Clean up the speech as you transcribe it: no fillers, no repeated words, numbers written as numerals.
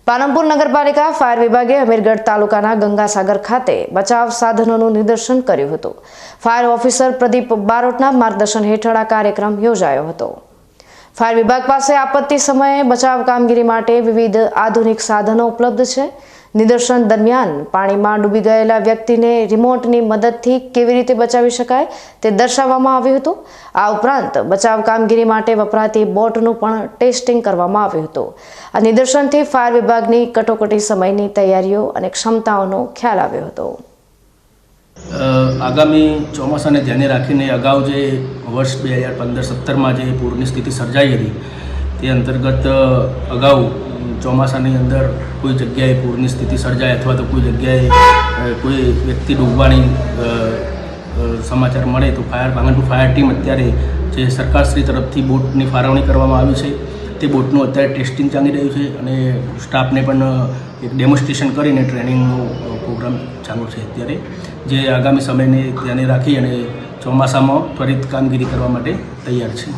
પાલનપુર નગરપાલિકા ફાયર વિભાગે અમીરગઢ તાલુકાના ગંગાસાગર ખાતે બચાવ સાધનોનું નિદર્શન કર્યું હતું। ફાયર ઓફિસર પ્રદીપ બારોટના માર્ગદર્શન હેઠળ આ કાર્યક્રમ યોજાયો હતો। ફાયર વિભાગ પાસે આપત્તિ સમયે બચાવ કામગીરી માટે વિવિધ આધુનિક સાધનો ઉપલબ્ધ છે। નિદર્શન દરમિયાન પાણીમાં ડૂબી ગયેલા વ્યક્તિને રિમોટની મદદથી કેવી રીતે બચાવી શકાય તે દર્શાવવામાં આવ્યું હતું। આ ઉપરાંત બચાવ કામગીરી માટે વપરાતી બોટનું પણ ટેસ્ટિંગ કરવામાં આવ્યું હતું। આ નિદર્શનથી ફાયર વિભાગની કટોકટી સમયની તૈયારીઓ અને ક્ષમતાઓનો ખ્યાલ આવ્યો હતો। આગામી ચોમાસાને ધ્યાને રાખીને અગાઉ જે વર્ષ 2015-17માં જે પૂરની સ્થિતિ સર્જાઈ હતી તે અંતર્ગત અગાઉ ચોમાસાની અંદર કોઈ જગ્યાએ પૂરની સ્થિતિ સર્જાય અથવા તો કોઈ જગ્યાએ કોઈ વ્યક્તિ ડૂબવાની સમાચાર મળે તો પાલનપુર ફાયર ટીમ અત્યારે જે સરકારશ્રી તરફથી બોટની ફાળવણી કરવામાં આવી છે તે બોટનું અત્યારે ટેસ્ટિંગ ચાલી રહ્યું છે અને સ્ટાફને પણ એક ડેમોન્સ્ટ્રેશન કરીને ટ્રેનિંગનો પ્રોગ્રામ ચાલુ છે અત્યારે, જે આગામી સમયને ધ્યાને રાખી અને ચોમાસામાં ત્વરિત કામગીરી કરવા માટે તૈયાર છે।